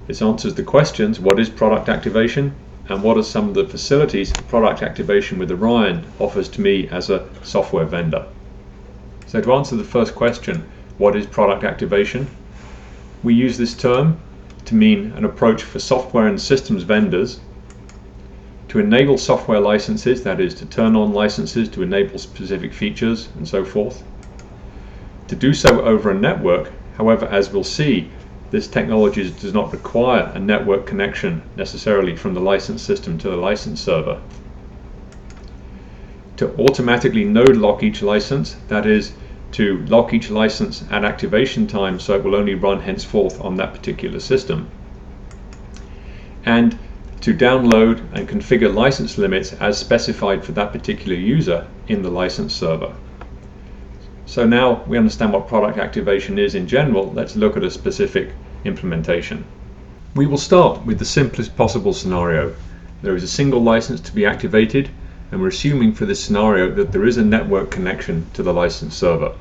This answers the questions: what is product activation, and what are some of the facilities product activation with Orion offers to me as a software vendor. So to answer the first question, what is product activation? We use this term to mean an approach for software and systems vendors to enable software licenses, that is, to turn on licenses to enable specific features and so forth. To do so over a network, however, as we'll see, this technology does not require a network connection necessarily from the license system to the license server. To automatically node lock each license, that is, to lock each license at activation time so it will only run henceforth on that particular system. And to download and configure license limits as specified for that particular user in the license server. So now we understand what product activation is in general. Let's look at a specific implementation. We will start with the simplest possible scenario. There is a single license to be activated, and we're assuming for this scenario that there is a network connection to the license server.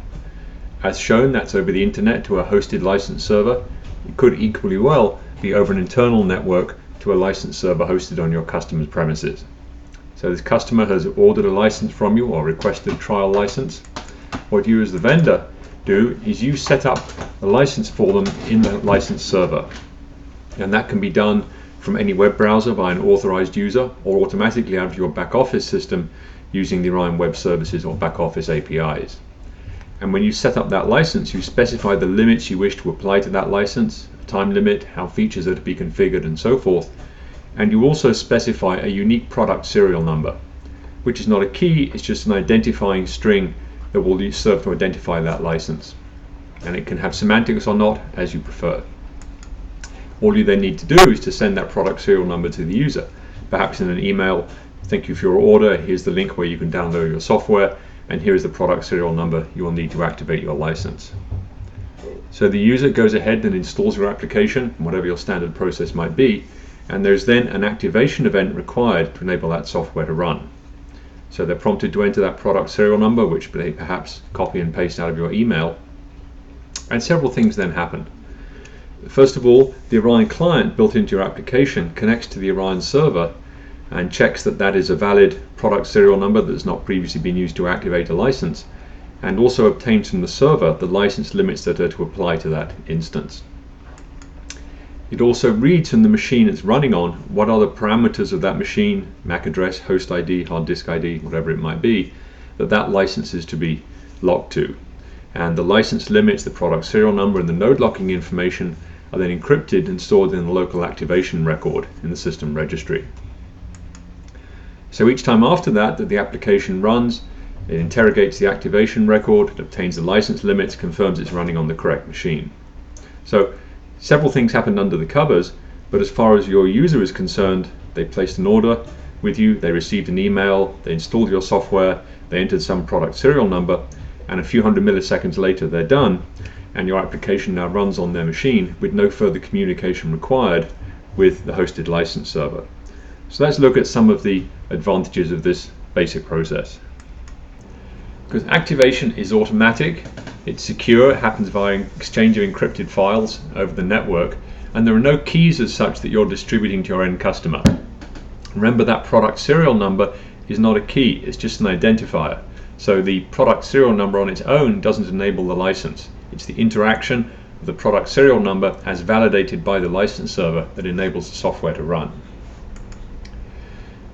As shown, that's over the internet to a hosted license server. It could equally well be over an internal network to a license server hosted on your customer's premises. So this customer has ordered a license from you or requested a trial license. What you as the vendor do is you set up a license for them in the license server. And that can be done from any web browser by an authorized user or automatically out of your back office system using the Orion Web Services or back office APIs. And when you set up that license, you specify the limits you wish to apply to that license, a time limit, how features are to be configured, and so forth. And you also specify a unique product serial number, which is not a key, it's just an identifying string that will serve to identify that license. And it can have semantics or not, as you prefer. All you then need to do is to send that product serial number to the user, perhaps in an email. Thank you for your order, here's the link where you can download your software, and here is the product serial number you will need to activate your license. So the user goes ahead and installs your application, whatever your standard process might be, and there's then an activation event required to enable that software to run. So they're prompted to enter that product serial number, which they perhaps copy and paste out of your email, and several things then happen. First of all, the Orion client built into your application connects to the Orion server and checks that that is a valid product serial number that has not previously been used to activate a license, and also obtains from the server the license limits that are to apply to that instance. It also reads from the machine it's running on what are the parameters of that machine, MAC address, host ID, hard disk ID, whatever it might be, that license is to be locked to. And the license limits, the product serial number, and the node locking information are then encrypted and stored in the local activation record in the system registry. So each time after that the application runs, it interrogates the activation record, it obtains the license limits, confirms it's running on the correct machine. So several things happened under the covers, but as far as your user is concerned, they placed an order with you, they received an email, they installed your software, they entered some product serial number, and a few hundred milliseconds later they're done, and your application now runs on their machine with no further communication required with the hosted license server. So let's look at some of the advantages of this basic process. Because activation is automatic, it's secure, it happens via exchange of encrypted files over the network, and there are no keys as such that you're distributing to your end customer. Remember, that product serial number is not a key, it's just an identifier. So the product serial number on its own doesn't enable the license. It's the interaction of the product serial number as validated by the license server that enables the software to run.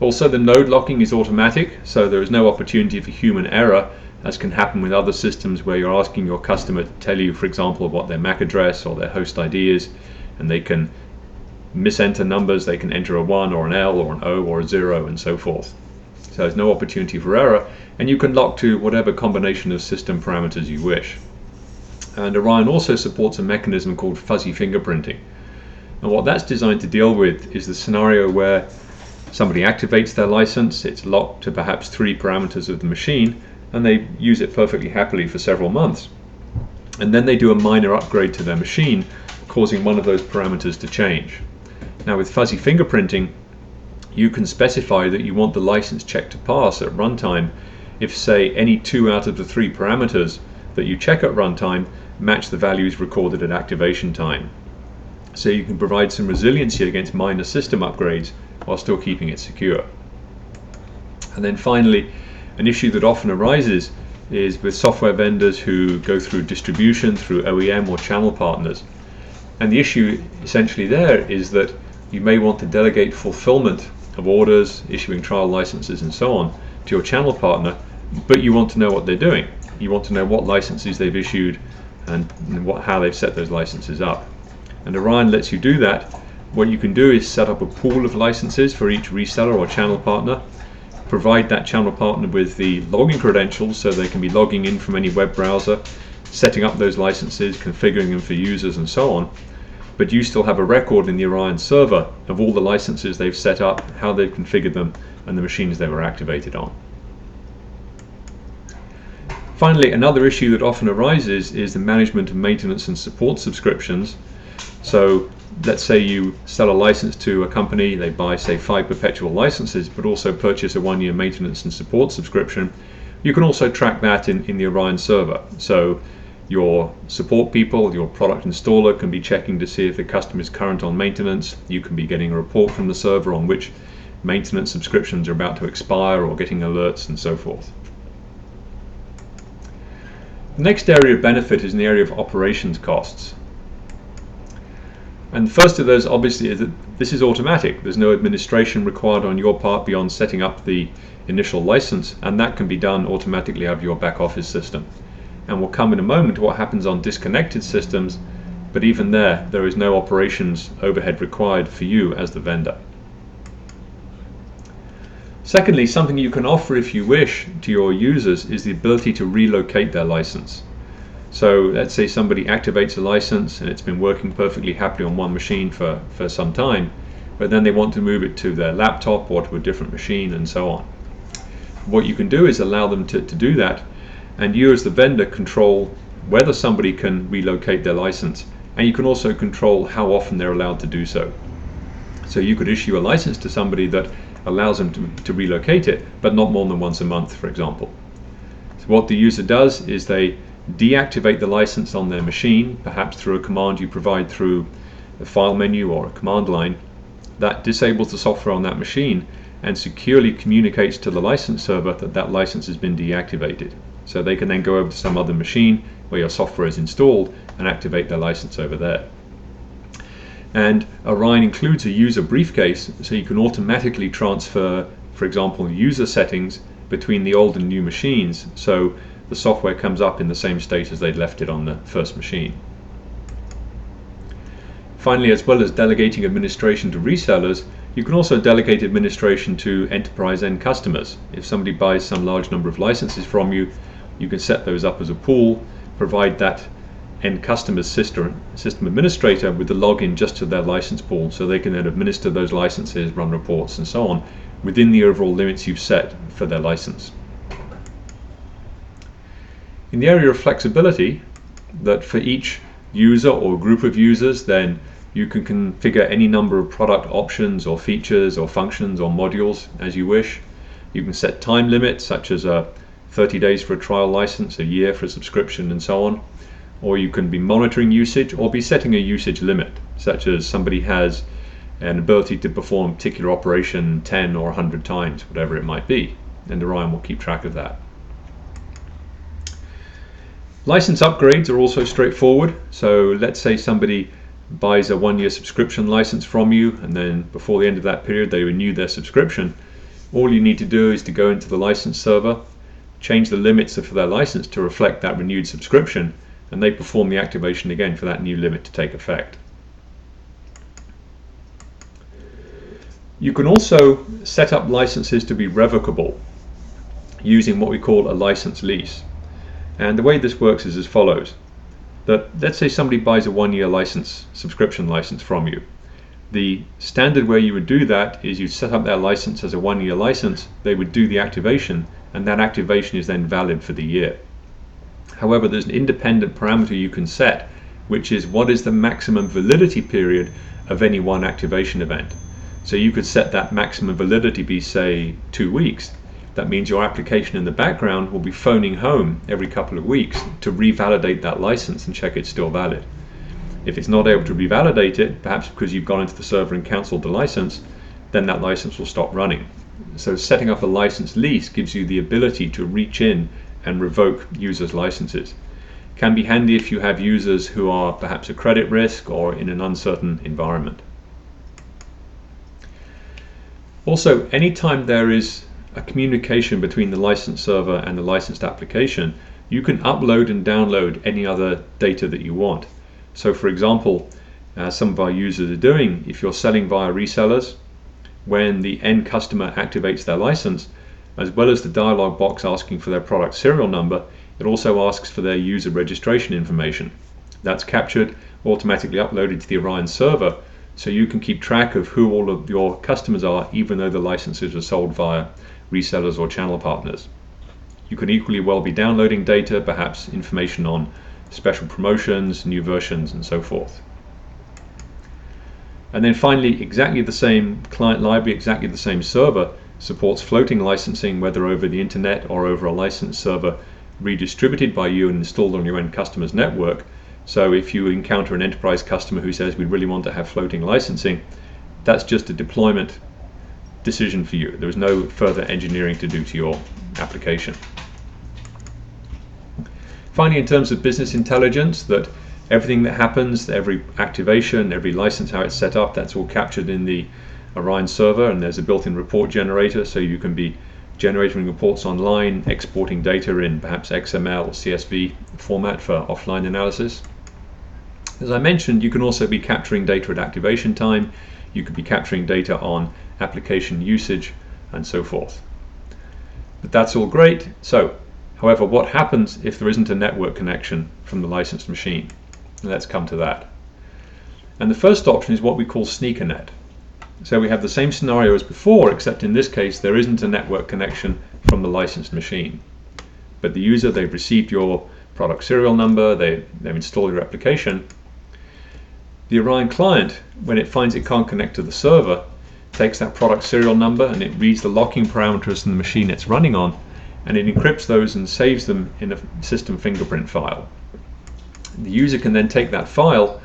Also, the node locking is automatic, so there is no opportunity for human error, as can happen with other systems where you're asking your customer to tell you, for example, what their MAC address or their host ID is, and they can misenter numbers, they can enter a 1 or an L or an O or a 0 and so forth. So there's no opportunity for error, and you can lock to whatever combination of system parameters you wish. And Orion also supports a mechanism called fuzzy fingerprinting. And what that's designed to deal with is the scenario where somebody activates their license, it's locked to perhaps 3 parameters of the machine, and they use it perfectly happily for several months. And then they do a minor upgrade to their machine, causing one of those parameters to change. Now with fuzzy fingerprinting, you can specify that you want the license check to pass at runtime if, say, any 2 out of the 3 parameters that you check at runtime match the values recorded at activation time. so you can provide some resiliency against minor system upgrades while still keeping it secure. And then finally, an issue that often arises is with software vendors who go through distribution through OEM or channel partners. And the issue essentially there is that you may want to delegate fulfillment of orders, issuing trial licenses and so on to your channel partner, but you want to know what they're doing. You want to know what licenses they've issued and how they've set those licenses up. And Orion lets you do that. What you can do is set up a pool of licenses for each reseller or channel partner, provide that channel partner with the login credentials so they can be logging in from any web browser, setting up those licenses, configuring them for users and so on. But you still have a record in the Orion server of all the licenses they've set up, how they've configured them, and the machines they were activated on. Finally, another issue that often arises is the management of maintenance and support subscriptions. So let's say you sell a license to a company, they buy say 5 perpetual licenses but also purchase a 1-year maintenance and support subscription. You can also track that in the Orion server. So your support people, your product installer can be checking to see if the customer is current on maintenance. You can be getting a report from the server on which maintenance subscriptions are about to expire or getting alerts and so forth. The next area of benefit is in the area of operations costs. And the first of those obviously is that this is automatic. There's no administration required on your part beyond setting up the initial license, and that can be done automatically out of your back office system. And we'll come in a moment to what happens on disconnected systems, but even there is no operations overhead required for you as the vendor. Secondly, something you can offer if you wish to your users is the ability to relocate their license. So let's say somebody activates a license and it's been working perfectly happily on one machine for some time, but then they want to move it to their laptop or to a different machine and so on. What you can do is allow them to do that, and you as the vendor control whether somebody can relocate their license, and you can also control how often they're allowed to do so. So you could issue a license to somebody that allows them to relocate it, but not more than once a month, for example. So what the user does is they deactivate the license on their machine, perhaps through a command you provide through a file menu or a command line. That disables the software on that machine and securely communicates to the license server that that license has been deactivated. So they can then go over to some other machine where your software is installed and activate their license over there. And Orion includes a user briefcase, so you can automatically transfer, for example, user settings between the old and new machines, so the software comes up in the same state as they'd left it on the first machine. Finally, as well as delegating administration to resellers, you can also delegate administration to enterprise end customers. If somebody buys some large number of licenses from you, you can set those up as a pool, provide that end customer's system administrator with the login just to their license pool, so they can then administer those licenses, run reports and so on within the overall limits you've set for their license. In the area of flexibility, that for each user or group of users, then you can configure any number of product options or features or functions or modules as you wish. You can set time limits, such as 30 days for a trial license, a year for a subscription and so on. Or you can be monitoring usage or be setting a usage limit, such as somebody has an ability to perform a particular operation 10 or 100 times, whatever it might be, and Orion will keep track of that. License upgrades are also straightforward. So let's say somebody buys a 1-year subscription license from you, and then before the end of that period they renew their subscription. All you need to do is to go into the license server, change the limits for their license to reflect that renewed subscription, and they perform the activation again for that new limit to take effect. You can also set up licenses to be revocable using what we call a license lease. And the way this works is as follows. That let's say somebody buys a 1-year license, subscription license from you. The standard way you would do that is you'd set up their license as a 1-year license, they would do the activation, and that activation is then valid for the year. However, there's an independent parameter you can set, which is what is the maximum validity period of any one activation event. So you could set that maximum validity be, say, 2 weeks. That means your application in the background will be phoning home every couple of weeks to revalidate that license and check it's still valid. If it's not able to revalidate it, perhaps because you've gone into the server and cancelled the license, then that license will stop running. So setting up a license lease gives you the ability to reach in and revoke users' licenses. Can be handy if you have users who are perhaps a credit risk or in an uncertain environment. Also, anytime there is a communication between the license server and the licensed application, you can upload and download any other data that you want. So for example, some of our users are doing, if you're selling via resellers, when the end customer activates their license, as well as the dialog box asking for their product serial number, it also asks for their user registration information. That's captured, automatically uploaded to the Orion server, so you can keep track of who all of your customers are, even though the licenses are sold via resellers or channel partners. You could equally well be downloading data, perhaps information on special promotions, new versions, and so forth. And then finally, exactly the same client library, exactly the same server supports floating licensing, whether over the internet or over a license server redistributed by you and installed on your end customer's network. So if you encounter an enterprise customer who says we really want to have floating licensing, that's just a deployment decision for you. There is no further engineering to do to your application. Finally, in terms of business intelligence, that everything that happens, every activation, every license, how it's set up, that's all captured in the Orion server, and there's a built-in report generator, so you can be generating reports online, exporting data in perhaps XML or CSV format for offline analysis. As I mentioned, you can also be capturing data at activation time, you could be capturing data on application usage, and so forth. But that's all great. So, however, what happens if there isn't a network connection from the licensed machine? Let's come to that. And the first option is what we call sneakernet. So we have the same scenario as before, except in this case there isn't a network connection from the licensed machine. But the user, they've received your product serial number, they've installed your application. The Orion client, when it finds it can't connect to the server, takes that product serial number and it reads the locking parameters from the machine it's running on, and it encrypts those and saves them in a system fingerprint file. The user can then take that file,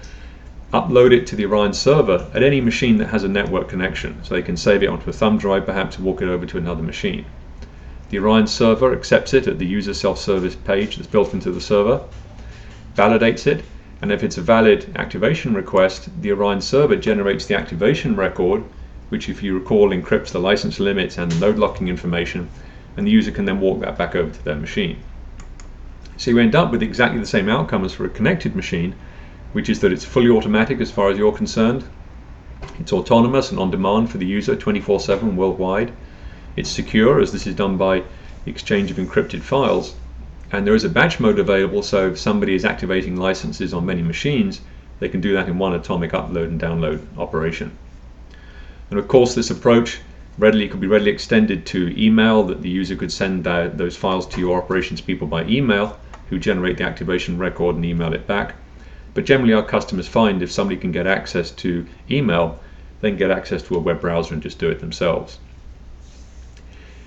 upload it to the Orion server at any machine that has a network connection. So they can save it onto a thumb drive, perhaps walk it over to another machine. The Orion server accepts it at the user self-service page that's built into the server, validates it, and if it's a valid activation request, the Orion server generates the activation record, which, if you recall, encrypts the license limits and the node locking information, and the user can then walk that back over to their machine. So you end up with exactly the same outcome as for a connected machine, which is that it's fully automatic as far as you're concerned. It's autonomous and on demand for the user 24/7 worldwide. It's secure, as this is done by the exchange of encrypted files. And there is a batch mode available, so if somebody is activating licenses on many machines, they can do that in one atomic upload and download operation. And of course, this approach could be readily extended to email, that the user could send those files to your operations people by email, who generate the activation record and email it back. But generally our customers find if somebody can get access to email, they can get access to a web browser and just do it themselves.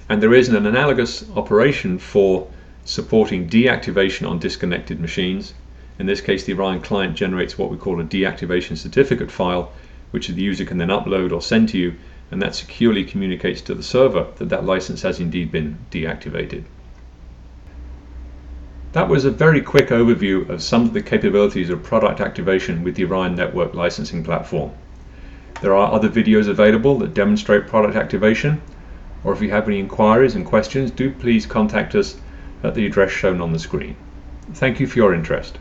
And there is an analogous operation for supporting deactivation on disconnected machines. In this case, the Orion client generates what we call a deactivation certificate file, which the user can then upload or send to you, and that securely communicates to the server that that license has indeed been deactivated. That was a very quick overview of some of the capabilities of product activation with the Orion Network Licensing Platform. There are other videos available that demonstrate product activation, or if you have any inquiries and questions, do please contact us at the address shown on the screen. Thank you for your interest.